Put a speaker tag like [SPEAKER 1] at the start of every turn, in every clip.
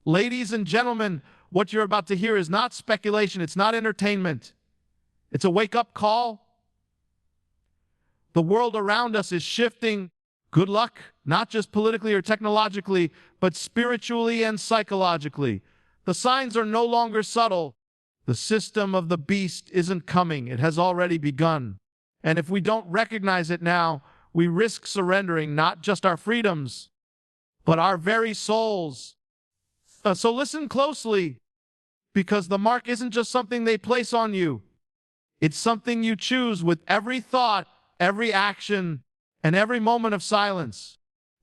[SPEAKER 1] Ladies and gentlemen, what you're about to hear is not speculation, it's not entertainment. It's a wake-up call. The world around us is shifting. Good luck, not just politically or technologically, but spiritually and psychologically. The signs are no longer subtle. The system of the beast isn't coming. It has already begun. And if we don't recognize it now, we risk surrendering not just our freedoms, but our very souls. So listen closely, because the mark isn't just something they place on you. It's something you choose with every thought, every action, and every moment of silence.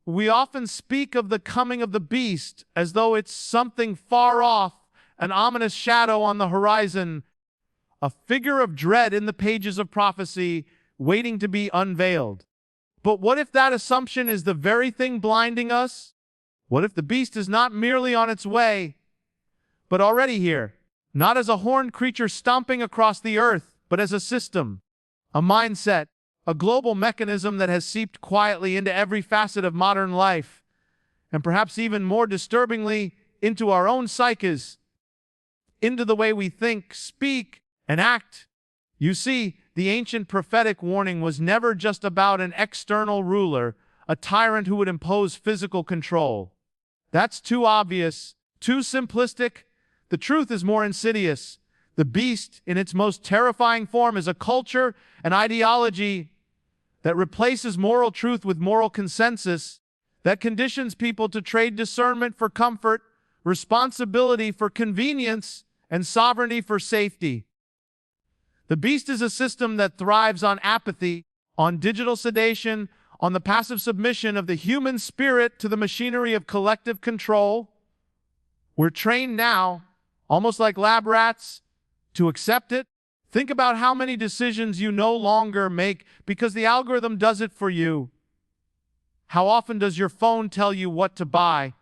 [SPEAKER 1] We often speak of the coming of the beast as though it's something far off, an ominous shadow on the horizon, a figure of dread in the pages of prophecy, waiting to be unveiled. But what if that assumption is the very thing blinding us? What if the beast is not merely on its way, but already here, not as a horned creature stomping across the earth, but as a system, a mindset, a global mechanism that has seeped quietly into every facet of modern life, and perhaps even more disturbingly, into our own psyches, into the way we think, speak, and act. You see, the ancient prophetic warning was never just about an external ruler, a tyrant who would impose physical control. That's too obvious, too simplistic. The truth is more insidious. The beast, in its most terrifying form, is a culture, an ideology that replaces moral truth with moral consensus, that conditions people to trade discernment for comfort, responsibility for convenience, and sovereignty for safety. The beast is a system that thrives on apathy, on digital sedation, on the passive submission of the human spirit to the machinery of collective control. We're trained now, almost like lab rats, to accept it. Think about how many decisions you no longer make because the algorithm does it for you. How often does your phone tell you what to buy,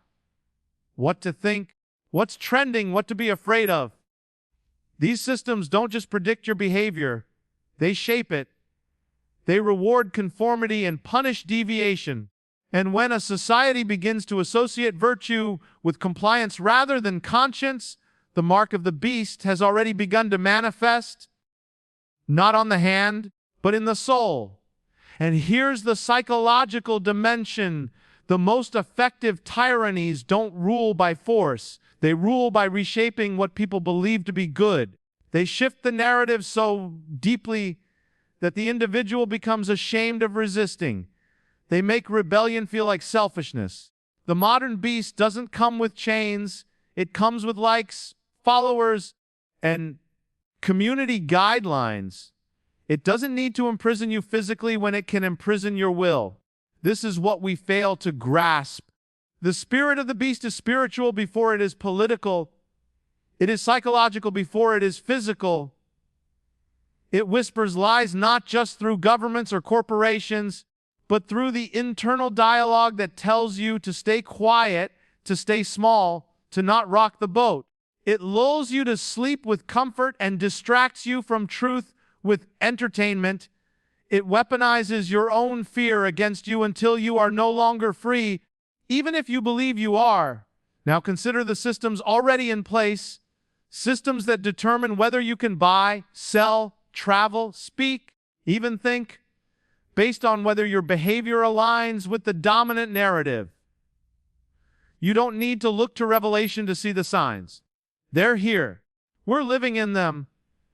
[SPEAKER 1] what to think, what's trending, what to be afraid of? These systems don't just predict your behavior, they shape it. They reward conformity and punish deviation. And when a society begins to associate virtue with compliance rather than conscience, the mark of the beast has already begun to manifest, not on the hand, but in the soul. And here's the psychological dimension. The most effective tyrannies don't rule by force. They rule by reshaping what people believe to be good. They shift the narrative so deeply that the individual becomes ashamed of resisting. They make rebellion feel like selfishness. The modern beast doesn't come with chains. It comes with likes, followers, and community guidelines. It doesn't need to imprison you physically when it can imprison your will. This is what we fail to grasp. The spirit of the beast is spiritual before it is political. It is psychological before it is physical. It whispers lies not just through governments or corporations, but through the internal dialogue that tells you to stay quiet, to stay small, to not rock the boat. It lulls you to sleep with comfort and distracts you from truth with entertainment. It weaponizes your own fear against you until you are no longer free, even if you believe you are. Now consider the systems already in place, systems that determine whether you can buy, sell, travel, speak, even think, based on whether your behavior aligns with the dominant narrative. You don't need to look to Revelation to see the signs. They're here. We're living in them.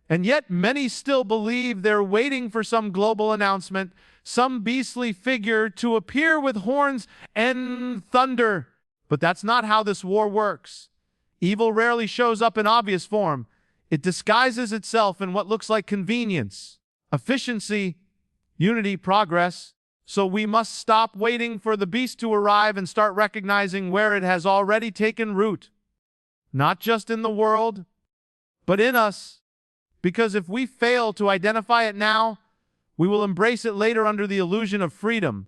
[SPEAKER 1] And yet many still believe they're waiting for some global announcement, some beastly figure to appear with horns and thunder. But that's not how this war works. Evil rarely shows up in obvious form. It disguises itself in what looks like convenience, efficiency, unity, progress. So we must stop waiting for the beast to arrive and start recognizing where it has already taken root. Not just in the world, but in us. Because if we fail to identify it now, we will embrace it later under the illusion of freedom.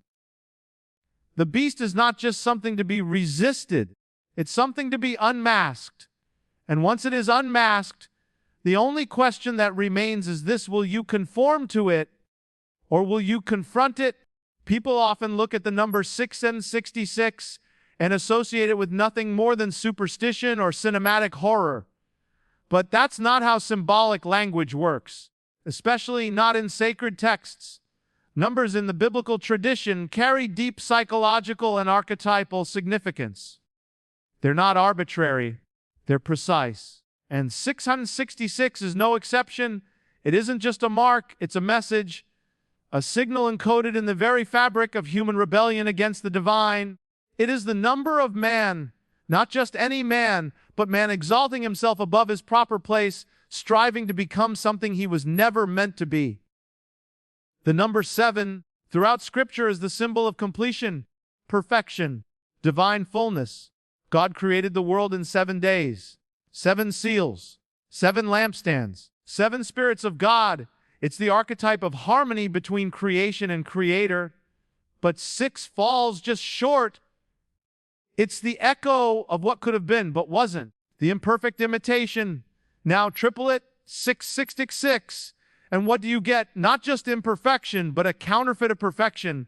[SPEAKER 1] The beast is not just something to be resisted. It's something to be unmasked. And once it is unmasked, the only question that remains is this: will you conform to it, or will you confront it? People often look at the number 6 and 66 and associate it with nothing more than superstition or cinematic horror. But that's not how symbolic language works, especially not in sacred texts. Numbers in the biblical tradition carry deep psychological and archetypal significance. They're not arbitrary, they're precise. And 666 is no exception. It isn't just a mark, it's a message, a signal encoded in the very fabric of human rebellion against the divine. It is the number of man, not just any man, but man exalting himself above his proper place, striving to become something he was never meant to be. The number 7 throughout Scripture is the symbol of completion, perfection, divine fullness. God created the world in 7 days, 7 seals, 7 lampstands, 7 spirits of God. It's the archetype of harmony between creation and creator. But 6 falls just short. It's the echo of what could have been but wasn't. The imperfect imitation. Now triple it, 666. And what do you get? Not just imperfection, but a counterfeit of perfection.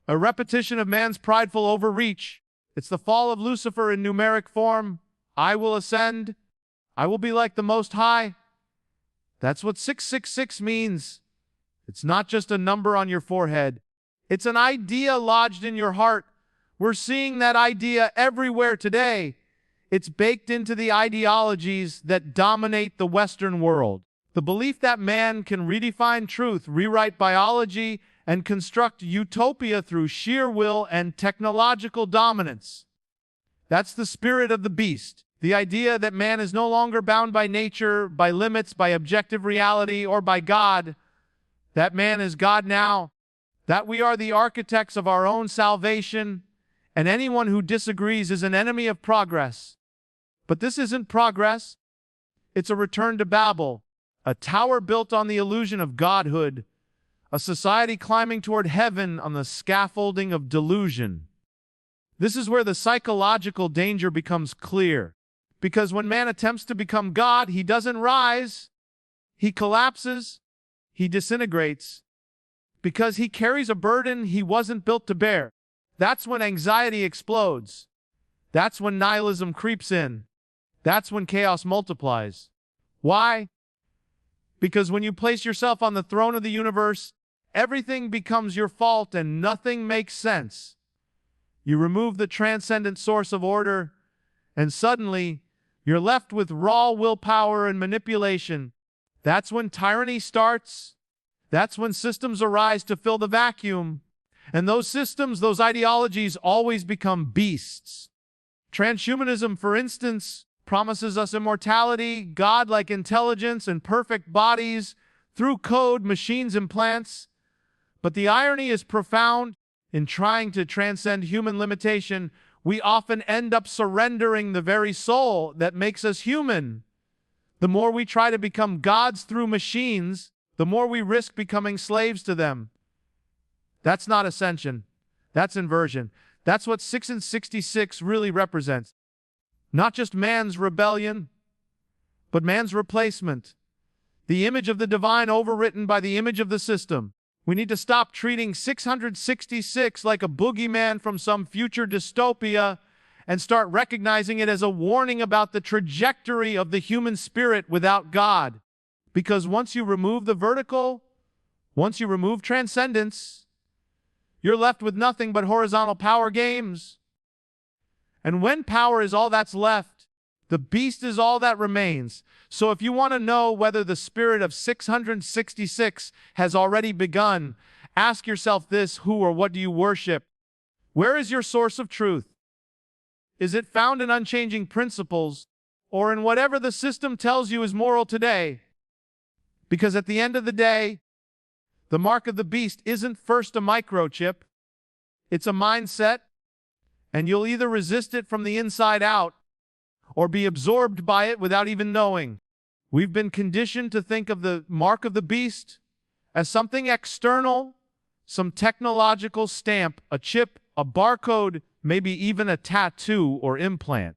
[SPEAKER 1] A repetition of man's prideful overreach. It's the fall of Lucifer in numeric form. I will ascend. I will be like the Most High. That's what 666 means. It's not just a number on your forehead. It's an idea lodged in your heart. We're seeing that idea everywhere today. It's baked into the ideologies that dominate the Western world. The belief that man can redefine truth, rewrite biology, and construct utopia through sheer will and technological dominance. That's the spirit of the beast. The idea that man is no longer bound by nature, by limits, by objective reality, or by God. That man is God now. That we are the architects of our own salvation. And anyone who disagrees is an enemy of progress. But this isn't progress. It's a return to Babel. A tower built on the illusion of godhood. A society climbing toward heaven on the scaffolding of delusion. This is where the psychological danger becomes clear. Because when man attempts to become God, he doesn't rise. He collapses. He disintegrates. Because he carries a burden he wasn't built to bear. That's when anxiety explodes. That's when nihilism creeps in. That's when chaos multiplies. Why? Because when you place yourself on the throne of the universe, everything becomes your fault and nothing makes sense. You remove the transcendent source of order, and suddenly, you're left with raw willpower and manipulation. That's when tyranny starts. That's when systems arise to fill the vacuum. And those systems, those ideologies, always become beasts. Transhumanism, for instance, promises us immortality, godlike intelligence, and perfect bodies through code, machines, and plants. But the irony is profound. In trying to transcend human limitation, we often end up surrendering the very soul that makes us human. The more we try to become gods through machines, the more we risk becoming slaves to them. That's not ascension. That's inversion. That's what 666 really represents. Not just man's rebellion, but man's replacement. The image of the divine overwritten by the image of the system. We need to stop treating 666 like a boogeyman from some future dystopia and start recognizing it as a warning about the trajectory of the human spirit without God. Because once you remove the vertical, once you remove transcendence, you're left with nothing but horizontal power games. And when power is all that's left, the beast is all that remains. So if you want to know whether the spirit of 666 has already begun, ask yourself this: who or what do you worship? Where is your source of truth? Is it found in unchanging principles, or in whatever the system tells you is moral today? Because at the end of the day, the mark of the beast isn't first a microchip, it's a mindset, and you'll either resist it from the inside out, or be absorbed by it without even knowing. We've been conditioned to think of the mark of the beast as something external, some technological stamp, a chip, a barcode, maybe even a tattoo or implant.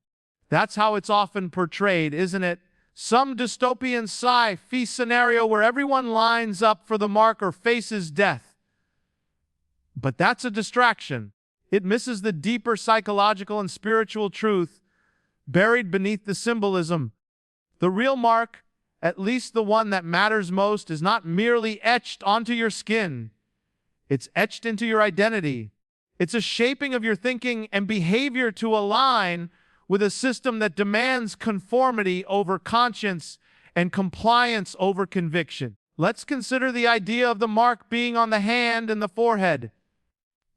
[SPEAKER 1] That's how it's often portrayed, isn't it? Some dystopian sci-fi scenario where everyone lines up for the mark or faces death. But that's a distraction. It misses the deeper psychological and spiritual truth buried beneath the symbolism. The real mark, at least the one that matters most, is not merely etched onto your skin. It's etched into your identity. It's a shaping of your thinking and behavior to align with a system that demands conformity over conscience and compliance over conviction. Let's consider the idea of the mark being on the hand and the forehead.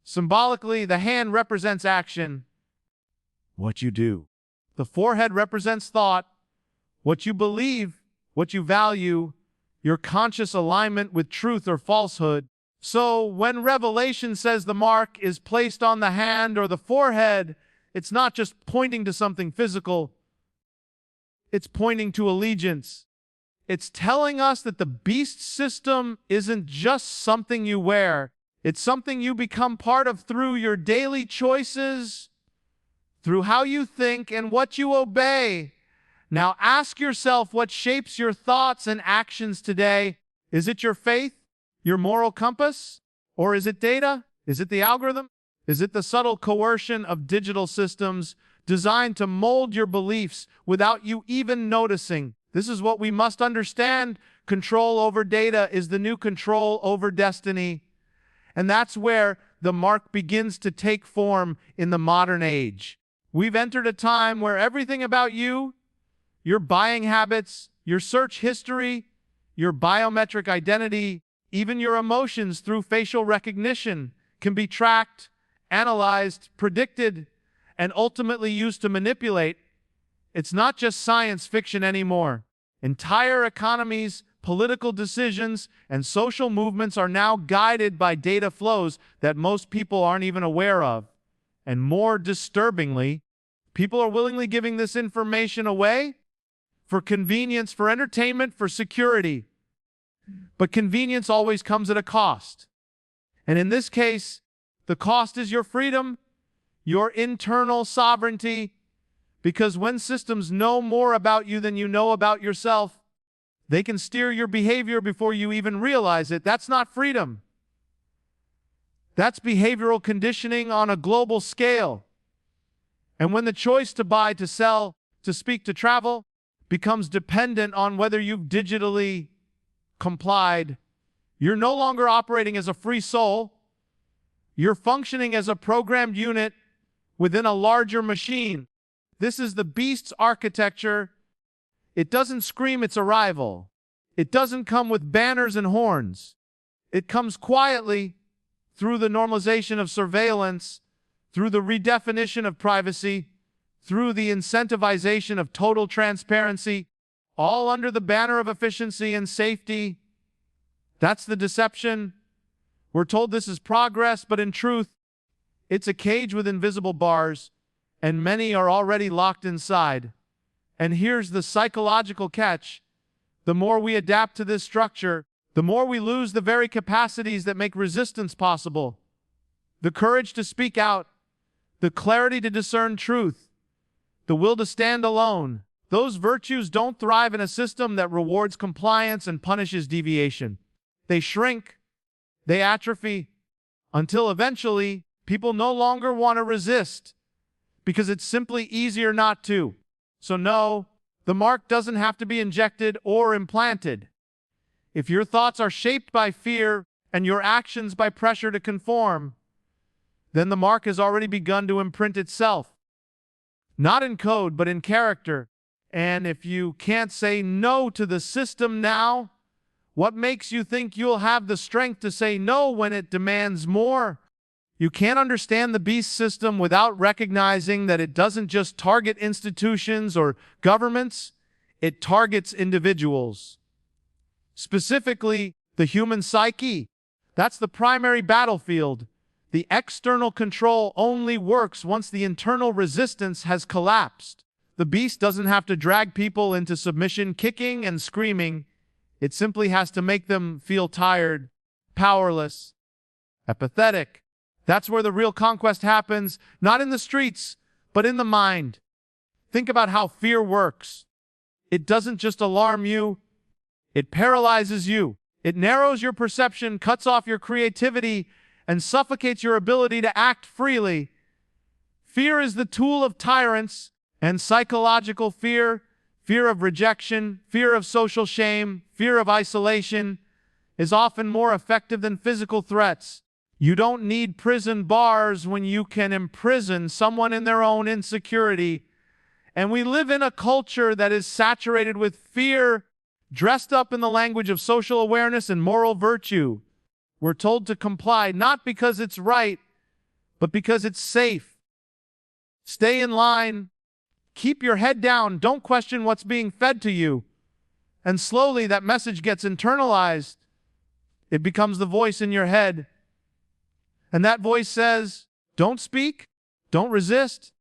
[SPEAKER 1] Symbolically, the hand represents action, what you do. The forehead represents thought, what you believe, what you value, your conscious alignment with truth or falsehood. So when Revelation says the mark is placed on the hand or the forehead, it's not just pointing to something physical. It's pointing to allegiance. It's telling us that the beast system isn't just something you wear. It's something you become part of through your daily choices, through how you think and what you obey. Now ask yourself what shapes your thoughts and actions today. Is it your faith? Your moral compass? Or is it data? Is it the algorithm? Is it the subtle coercion of digital systems designed to mold your beliefs without you even noticing? This is what we must understand. Control over data is the new control over destiny. And that's where the mark begins to take form in the modern age. We've entered a time where everything about you, your buying habits, your search history, your biometric identity, even your emotions through facial recognition can be tracked, analyzed, predicted, and ultimately used to manipulate. It's not just science fiction anymore. Entire economies, political decisions, and social movements are now guided by data flows that most people aren't even aware of. And more disturbingly, people are willingly giving this information away for convenience, for entertainment, for security. But convenience always comes at a cost. And in this case, the cost is your freedom, your internal sovereignty, because when systems know more about you than you know about yourself, they can steer your behavior before you even realize it. That's not freedom. That's behavioral conditioning on a global scale. And when the choice to buy, to sell, to speak, to travel becomes dependent on whether you've digitally complied, you're no longer operating as a free soul. You're functioning as a programmed unit within a larger machine. This is the beast's architecture. It doesn't scream its arrival. It doesn't come with banners and horns. It comes quietly through the normalization of surveillance, through the redefinition of privacy, through the incentivization of total transparency, all under the banner of efficiency and safety. That's the deception. We're told this is progress, but in truth, it's a cage with invisible bars, and many are already locked inside. And here's the psychological catch. The more we adapt to this structure, the more we lose the very capacities that make resistance possible. The courage to speak out, the clarity to discern truth, the will to stand alone. Those virtues don't thrive in a system that rewards compliance and punishes deviation. They shrink, they atrophy, until eventually people no longer want to resist because it's simply easier not to. So no, the mark doesn't have to be injected or implanted. If your thoughts are shaped by fear and your actions by pressure to conform, then the mark has already begun to imprint itself. Not in code, but in character. And if you can't say no to the system now, what makes you think you'll have the strength to say no when it demands more? You can't understand the beast system without recognizing that it doesn't just target institutions or governments, it targets individuals. Specifically, the human psyche. That's the primary battlefield. The external control only works once the internal resistance has collapsed. The beast doesn't have to drag people into submission, kicking and screaming. It simply has to make them feel tired, powerless, apathetic. That's where the real conquest happens, not in the streets, but in the mind. Think about how fear works. It doesn't just alarm you, it paralyzes you. It narrows your perception, cuts off your creativity, and suffocates your ability to act freely. Fear is the tool of tyrants, and psychological fear, fear of rejection, fear of social shame, fear of isolation, is often more effective than physical threats. You don't need prison bars when you can imprison someone in their own insecurity. And we live in a culture that is saturated with fear, dressed up in the language of social awareness and moral virtue. We're told to comply not because it's right, but because it's safe. Stay in line. Keep your head down. Don't question what's being fed to you. And slowly that message gets internalized. It becomes the voice in your head. And that voice says, don't speak, don't resist,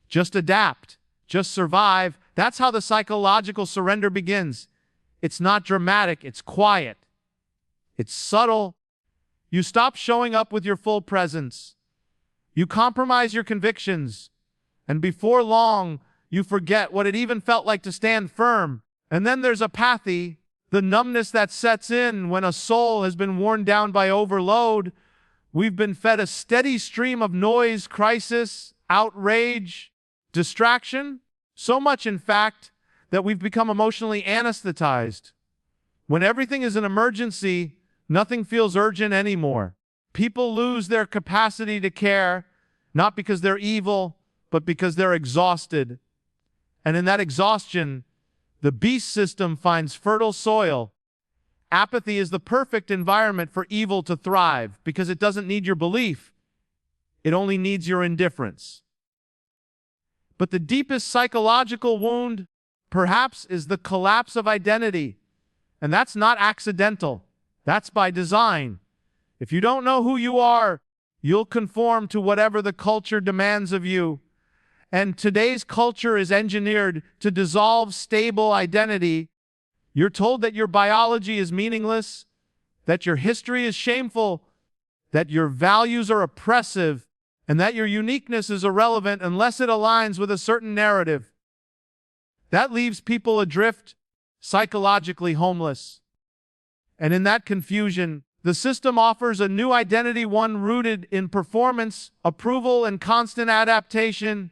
[SPEAKER 1] just adapt, just survive. That's how the psychological surrender begins. It's not dramatic, it's quiet. It's subtle. You stop showing up with your full presence. You compromise your convictions. And before long, you forget what it even felt like to stand firm. And then there's apathy, the numbness that sets in when a soul has been worn down by overload. We've been fed a steady stream of noise, crisis, outrage, distraction. So much, in fact, that we've become emotionally anesthetized. When everything is an emergency, nothing feels urgent anymore. People lose their capacity to care, not because they're evil, but because they're exhausted. And in that exhaustion, the beast system finds fertile soil. Apathy is the perfect environment for evil to thrive because it doesn't need your belief. It only needs your indifference. But the deepest psychological wound, perhaps, is the collapse of identity. And that's not accidental. That's by design. If you don't know who you are, you'll conform to whatever the culture demands of you. And today's culture is engineered to dissolve stable identity. You're told that your biology is meaningless, that your history is shameful, that your values are oppressive, and that your uniqueness is irrelevant unless it aligns with a certain narrative. That leaves people adrift, psychologically homeless. And in that confusion, the system offers a new identity, one rooted in performance, approval, and constant adaptation.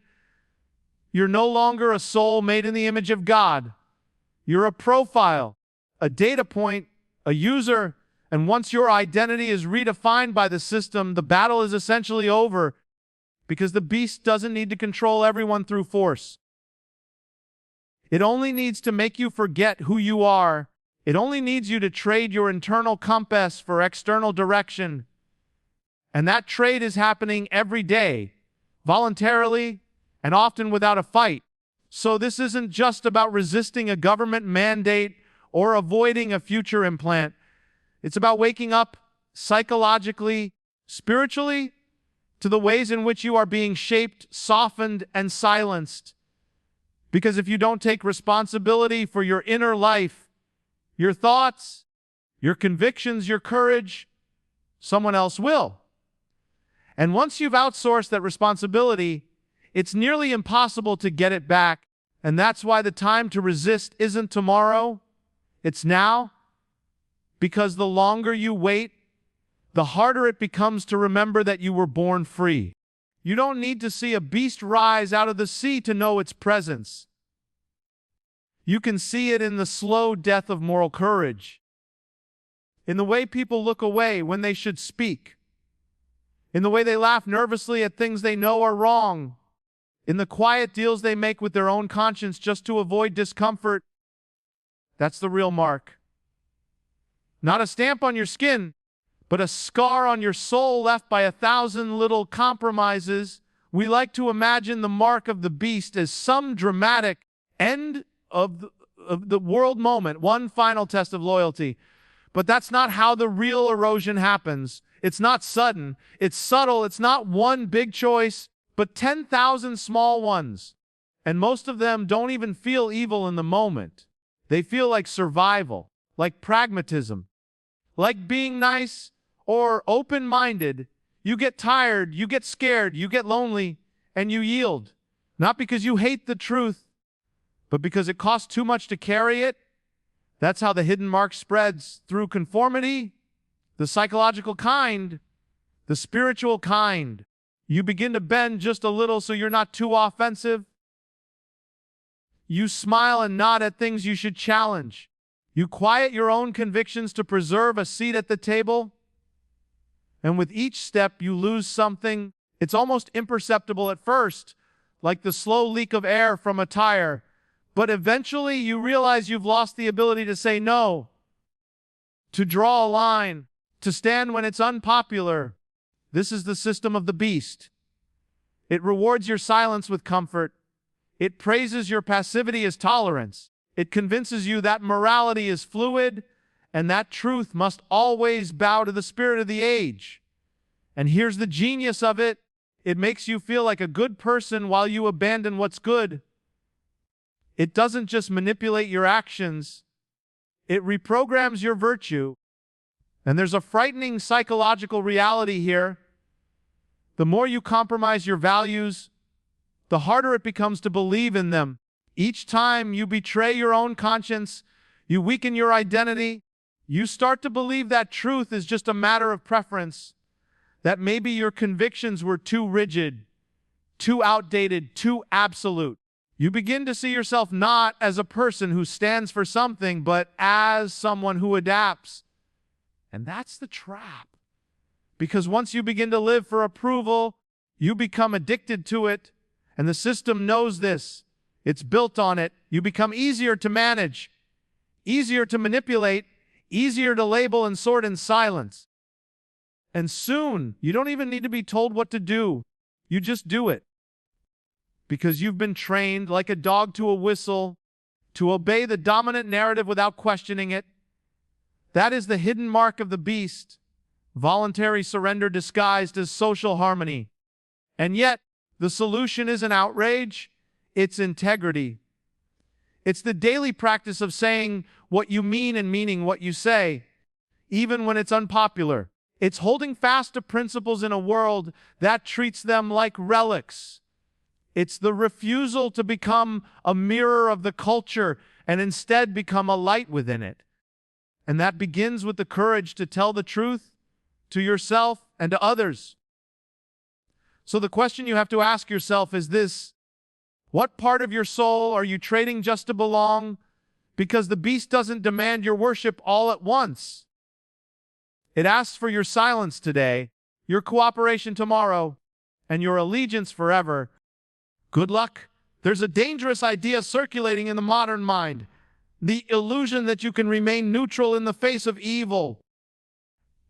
[SPEAKER 1] You're no longer a soul made in the image of God. You're a profile, a data point, a user, and once your identity is redefined by the system, the battle is essentially over because the beast doesn't need to control everyone through force. It only needs to make you forget who you are. It only needs you to trade your internal compass for external direction. And that trade is happening every day, voluntarily, and often without a fight. So this isn't just about resisting a government mandate or avoiding a future implant. It's about waking up psychologically, spiritually, to the ways in which you are being shaped, softened, and silenced. Because if you don't take responsibility for your inner life, your thoughts, your convictions, your courage, someone else will. And once you've outsourced that responsibility, it's nearly impossible to get it back, and that's why the time to resist isn't tomorrow, it's now. Because the longer you wait, the harder it becomes to remember that you were born free. You don't need to see a beast rise out of the sea to know its presence. You can see it in the slow death of moral courage, in the way people look away when they should speak, in the way they laugh nervously at things they know are wrong, in the quiet deals they make with their own conscience just to avoid discomfort. That's the real mark. Not a stamp on your skin, but a scar on your soul left by 1,000 little compromises. We like to imagine the mark of the beast as some dramatic end of the world moment, one final test of loyalty. But that's not how the real erosion happens. It's not sudden, it's subtle, it's not one big choice, but 10,000 small ones. And most of them don't even feel evil in the moment. They feel like survival, like pragmatism, like being nice or open-minded. You get tired, you get scared, you get lonely, and you yield. Not because you hate the truth, but because it costs too much to carry it. That's how the hidden mark spreads, through conformity, the psychological kind, the spiritual kind. You begin to bend just a little so you're not too offensive. You smile and nod at things you should challenge. You quiet your own convictions to preserve a seat at the table. And with each step, you lose something. It's almost imperceptible at first, like the slow leak of air from a tire. But eventually, you realize you've lost the ability to say no, to draw a line, to stand when it's unpopular. This is the system of the beast. It rewards your silence with comfort. It praises your passivity as tolerance. It convinces you that morality is fluid and that truth must always bow to the spirit of the age. And here's the genius of it. It makes you feel like a good person while you abandon what's good. It doesn't just manipulate your actions. It reprograms your virtue. And there's a frightening psychological reality here. The more you compromise your values, the harder it becomes to believe in them. Each time you betray your own conscience, you weaken your identity, you start to believe that truth is just a matter of preference, that maybe your convictions were too rigid, too outdated, too absolute. You begin to see yourself not as a person who stands for something, but as someone who adapts. And that's the trap. Because once you begin to live for approval, you become addicted to it. And the system knows this. It's built on it. You become easier to manage, easier to manipulate, easier to label and sort in silence. And soon, you don't even need to be told what to do. You just do it. Because you've been trained like a dog to a whistle, to obey the dominant narrative without questioning it. That is the hidden mark of the beast, voluntary surrender disguised as social harmony. And yet, the solution isn't outrage, it's integrity. It's the daily practice of saying what you mean and meaning what you say, even when it's unpopular. It's holding fast to principles in a world that treats them like relics. It's the refusal to become a mirror of the culture and instead become a light within it. And that begins with the courage to tell the truth to yourself and to others. So the question you have to ask yourself is this: what part of your soul are you trading just to belong? Because the beast doesn't demand your worship all at once. It asks for your silence today, your cooperation tomorrow, and your allegiance forever. Good luck. There's a dangerous idea circulating in the modern mind. The illusion that you can remain neutral in the face of evil.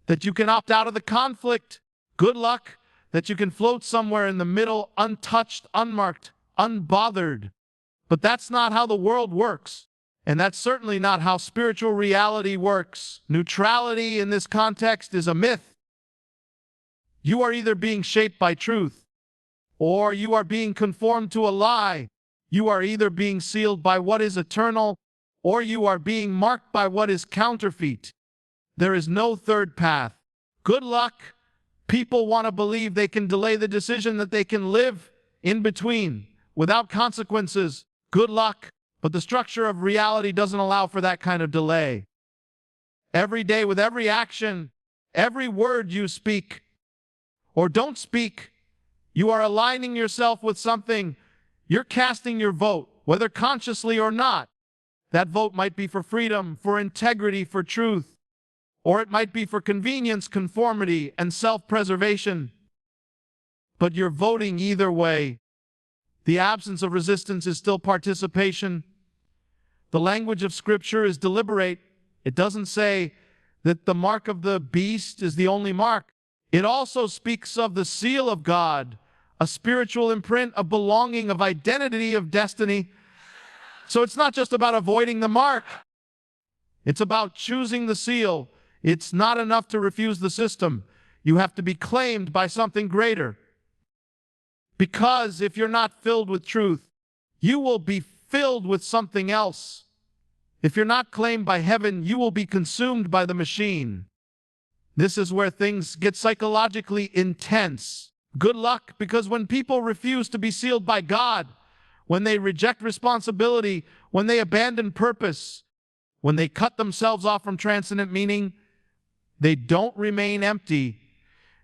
[SPEAKER 1] That you can opt out of the conflict. Good luck. That you can float somewhere in the middle, untouched, unmarked, unbothered. But that's not how the world works. And that's certainly not how spiritual reality works. Neutrality in this context is a myth. You are either being shaped by truth, or you are being conformed to a lie. You are either being sealed by what is eternal, or you are being marked by what is counterfeit. There is no third path. Good luck. People want to believe they can delay the decision, that they can live in between without consequences. Good luck. But the structure of reality doesn't allow for that kind of delay. Every day, with every action, every word you speak or don't speak, you are aligning yourself with something. You're casting your vote, whether consciously or not. That vote might be for freedom, for integrity, for truth, or it might be for convenience, conformity, and self-preservation. But you're voting either way. The absence of resistance is still participation. The language of Scripture is deliberate. It doesn't say that the mark of the beast is the only mark. It also speaks of the seal of God, a spiritual imprint of belonging, of identity, of destiny. So it's not just about avoiding the mark. It's about choosing the seal. It's not enough to refuse the system. You have to be claimed by something greater. Because if you're not filled with truth, you will be filled with something else. If you're not claimed by heaven, you will be consumed by the machine. This is where things get psychologically intense. Good luck, because when people refuse to be sealed by God, when they reject responsibility, when they abandon purpose, when they cut themselves off from transcendent meaning, they don't remain empty.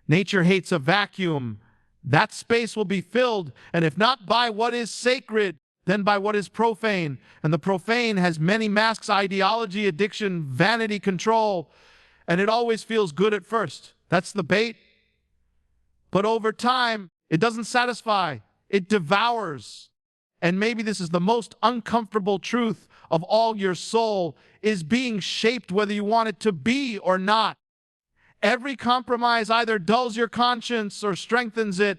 [SPEAKER 1] Nature hates a vacuum. That space will be filled, and if not by what is sacred, then by what is profane. And the profane has many masks: ideology, addiction, vanity, control, and it always feels good at first. That's the bait. But over time, it doesn't satisfy. It devours. And maybe this is the most uncomfortable truth of all: your soul is being shaped whether you want it to be or not. Every compromise either dulls your conscience or strengthens it.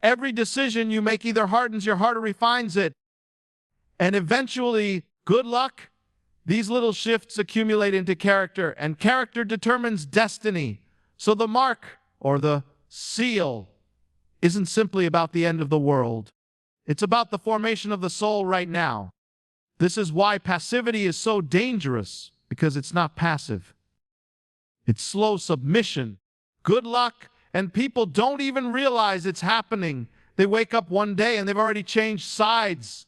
[SPEAKER 1] Every decision you make either hardens your heart or refines it. And eventually, good luck, these little shifts accumulate into character, and character determines destiny. So the mark, or the seal, isn't simply about the end of the world. It's about the formation of the soul right now. This is why passivity is so dangerous, because it's not passive. It's slow submission. Good luck, and people don't even realize it's happening. They wake up one day and they've already changed sides.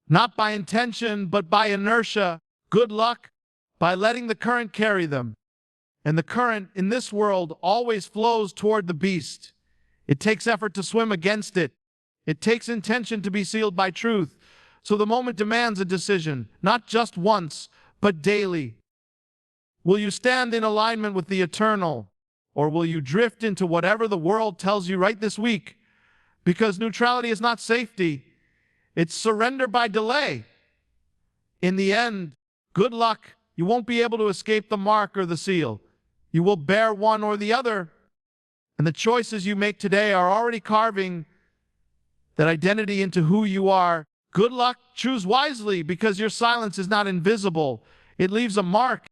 [SPEAKER 1] Not by intention, but by inertia. Good luck, by letting the current carry them. And the current in this world always flows toward the beast. It takes effort to swim against it. It takes intention to be sealed by truth. So the moment demands a decision, not just once, but daily. Will you stand in alignment with the eternal, or will you drift into whatever the world tells you right this week? Because neutrality is not safety. It's surrender by delay. In the end, good luck. You won't be able to escape the mark or the seal. You will bear one or the other. And the choices you make today are already carving that identity into who you are. Good luck. Choose wisely, because your silence is not invisible. It leaves a mark.